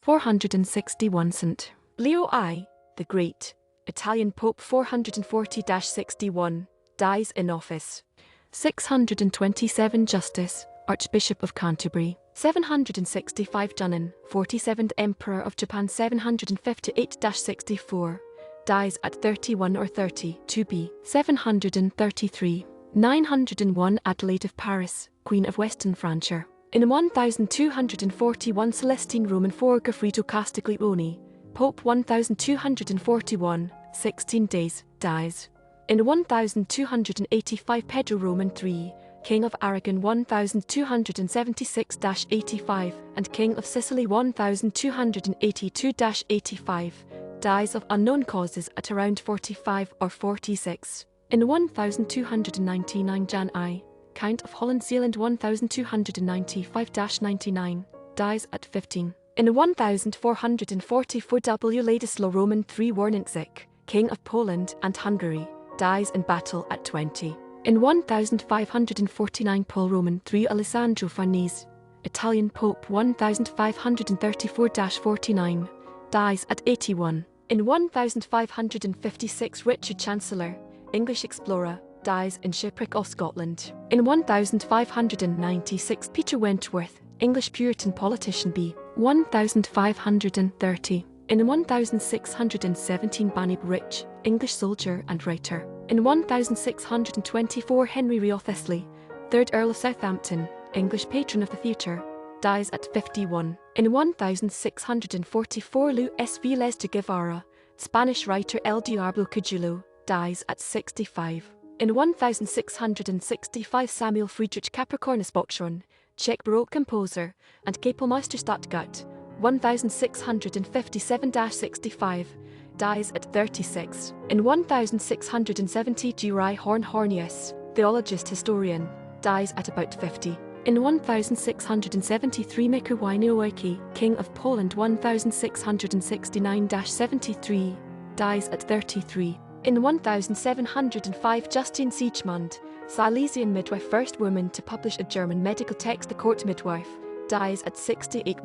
461 St. Leo I, the Great, Italian Pope 440-61, dies in office. 627 Justus, Archbishop of Canterbury. 765 Junnin, 47th Emperor of Japan 758-64, dies at 31 or 30 2b. 733. 901 Adelaide of Paris, Queen of Western Francia. In 1241 Celestine Roman IV Goffredo Castiglioni, Pope 1241, 16 days, dies. In 1285 Pedro Roman III, King of Aragon 1276-85 and King of Sicily 1282-85, dies of unknown causes at around 45 or 46. In 1299 Jan I, Count of Holland Zeeland 1295-99, dies at 15. In 1444 Wladyslaw Roman III Warnenczyk, King of Poland and Hungary, dies in battle at 20. In 1549 Paul Roman III Alessandro Farnese, Italian Pope 1534-49, dies at 81. In 1556 Richard Chancellor, English explorer, dies in shipwreck off Scotland. In 1596 Peter Wentworth, English Puritan politician b. 1530. In 1617 Barnabe Rich, English soldier and writer. In 1624 Henry Wriothesley, 3rd Earl of Southampton, English patron of the theatre, dies at 51. In 1644 Luís Vélez de Guevara, Spanish writer El Diablo cojuelo, dies at 65. In 1665 Samuel Friedrich Capricornus patron, Czech Baroque composer, and Kapellmeister Stuttgart, 1657-65, dies at 36. In 1670 Geory Horn theologist historian, dies at about 50. In 1673 Michał Wiśniowiecki, King of Poland 1669-73, dies at 33. In 1705 Justine Siegemund, Silesian midwife, first woman to publish a German medical text, the Court Midwife, dies at 68.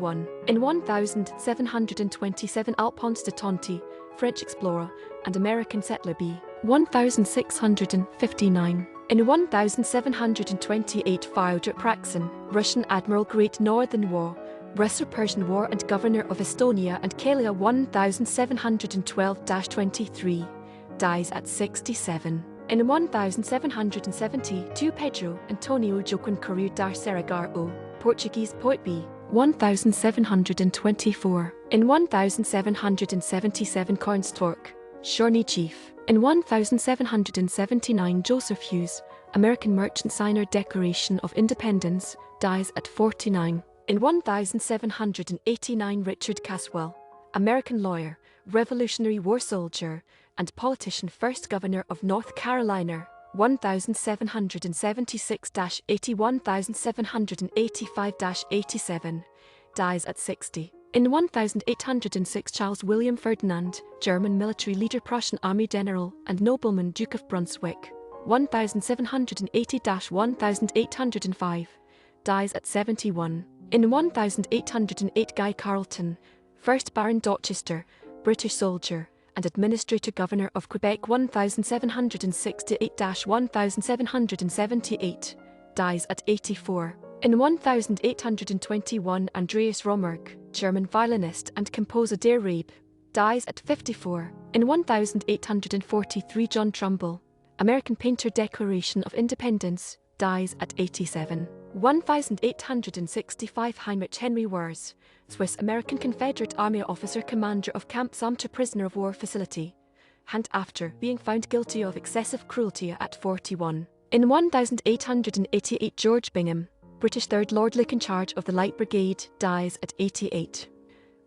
In 1727 Alphonse de Tonty, French explorer and American settler b. 1659. In 1728 Fyodor Praxin, Russian admiral, Great Northern War, Russo-Persian War and governor of Estonia and Kalia 1712-23, dies at 67. In 1772 Pedro Antonio Joaquim Correia da Serragaro, Portuguese poet b. 1724. In 1777 Cornstalk, Shawnee chief. In 1779 Joseph Hughes, American merchant signer, Declaration of Independence, dies at 49. In 1789 Richard Caswell, American lawyer, Revolutionary War soldier, and politician, first governor of North Carolina, 1776-1785-87, dies at 60. In 1806 Charles William Ferdinand, German military leader, Prussian army general and nobleman, Duke of Brunswick, 1780-1805, dies at 71. In 1808 Guy Carleton, 1st Baron Dorchester, British soldier and administrator, governor of Quebec 1768-1778, dies at 84. In 1821 Andreas Rommerk, German violinist and composer, Der Rabe, dies at 54. In 1843 John Trumbull, American painter, Declaration of Independence, dies at 87. 1865 Heinrich Henry Wriothesley, Swiss-American Confederate Army officer, commander of Camp Sumter prisoner of war facility, and after being found guilty of excessive cruelty at 41. In 1888 George Bingham, British 3rd Lord Lick in charge of the Light Brigade, dies at 88.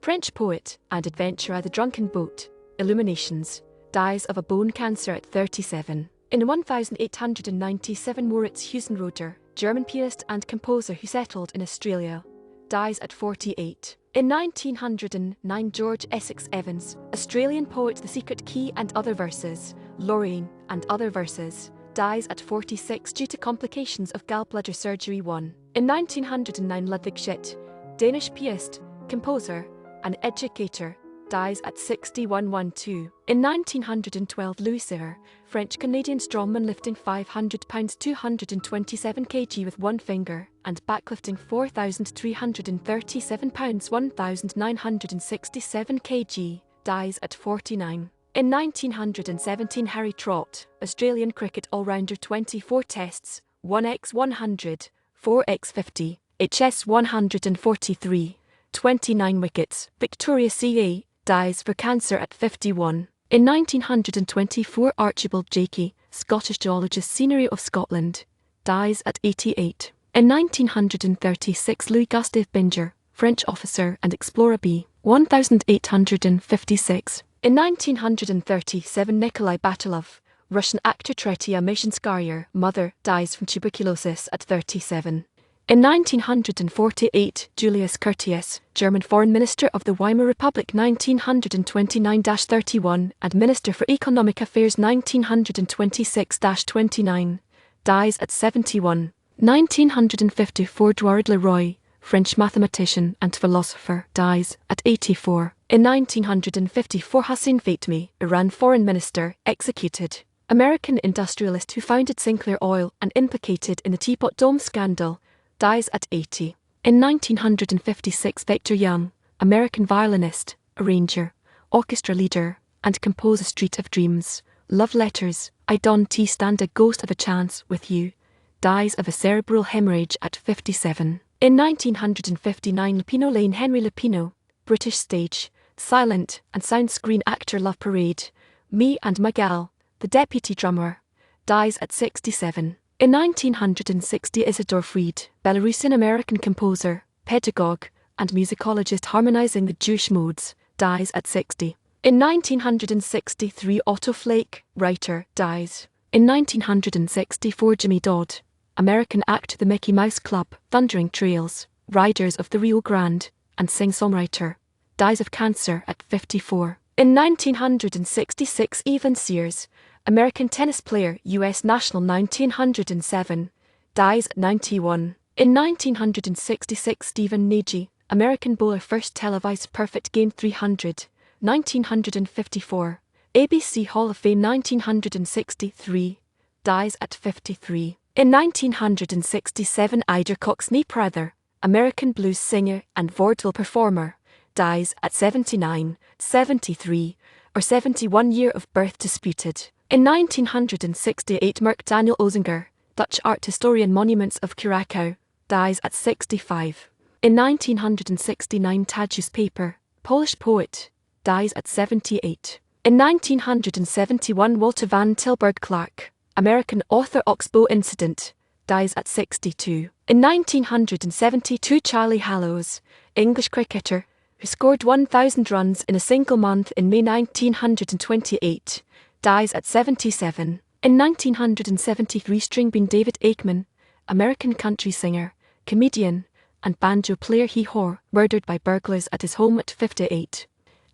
French poet and adventurer, The Drunken Boat, Illuminations, dies of a bone cancer at 37. In 1897 Moritz Husenroder, German pianist and composer who settled in Australia, dies at 48. In 1909 George Essex Evans, Australian poet, The Secret Key and Other Verses, Lorraine and Other Verses, dies at 46 due to complications of gallbladder surgery 1. In 1909 Ludwig Schmidt, Danish pianist, composer, an educator, dies at 61. In 1912, Luís Vélez, French-Canadian strongman lifting 500 pounds 227 kg with one finger, and backlifting 4,337 pounds 1,967 kg, dies at 49. In 1917, Harry Trott, Australian cricket all-rounder 24 tests, 1x100, 4x50, HS 143, 29 wickets, Victoria CA, dies for cancer at 51. In 1924, Archibald Jakey, Scottish geologist, Scenery of Scotland, dies at 88. In 1936, Louis Gustave Binger, French officer and explorer B. 1856. In 1937, Nikolai Batilov, Russian actor Tretia Mishinskaya, mother, dies from tuberculosis at 37. In 1948, Julius Curtius, German Foreign Minister of the Weimar Republic 1929-31 and Minister for Economic Affairs 1926-29, dies at 71. 1954, Edouard Leroy, French mathematician and philosopher, dies at 84. In 1954, Hossein Fatemi, Iran Foreign Minister, executed. American industrialist who founded Sinclair Oil and implicated in the Teapot Dome scandal, dies at 80. In 1956, Victor Young, American violinist, arranger, orchestra leader, and composer, Street of Dreams, Love Letters, I Don't Stand a Ghost of a Chance with You, dies of a cerebral hemorrhage at 57. In 1959, Lupino Lane, Henry Lupino, British stage, silent and sound screen actor. Love Parade, Me and My Gal, the deputy drummer, dies at 67. In 1960, Isidor Fried, Belarusian-American composer, pedagogue, and musicologist harmonizing the Jewish modes, dies at 60. In 1963, Otto Flake, writer, dies. In 1964, Jimmy Dodd, American actor, The Mickey Mouse Club, Thundering Trails, Riders of the Rio Grande, and sing-songwriter, dies of cancer at 54. In 1966, Evan Sears, American tennis player, U.S. national 1907, dies at 91. In 1966, Stephen Nagy, American bowler, first televised perfect game 300, 1954, ABC Hall of Fame 1963, dies at 53. In 1967, Ida Coxney Prather, American blues singer and vaudeville performer, dies at 79, 73, or 71 year of birth disputed. In 1968, Merk Daniel Ozinger, Dutch art historian, monuments of Curacao, dies at 65. In 1969, Tadeusz Paper, Polish poet, dies at 78. In 1971, Walter Van Tilburg Clark, American author, Oxbow Incident, dies at 62. In 1972, Charlie Hallows, English cricketer, who scored 1,000 runs in a single month in May 1928, dies at 77. In 1973, Stringbean David Aikman, American country singer, comedian, and banjo player, he murdered by burglars at his home at 58.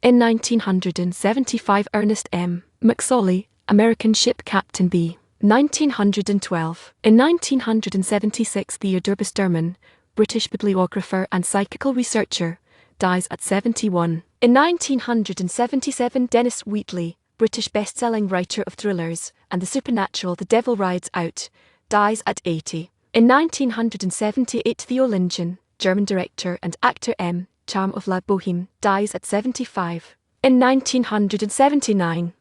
In 1975, Ernest M. McSorley, American ship captain B. 1912. In 1976, Theodore Busterman, British bibliographer and psychical researcher, dies at 71. In 1977, Dennis Wheatley, British best-selling writer of thrillers and the supernatural The Devil Rides Out, dies at 80. In 1978, Theo Lingen, German director and actor M. Charm of La Boheme, dies at 75. In 1979,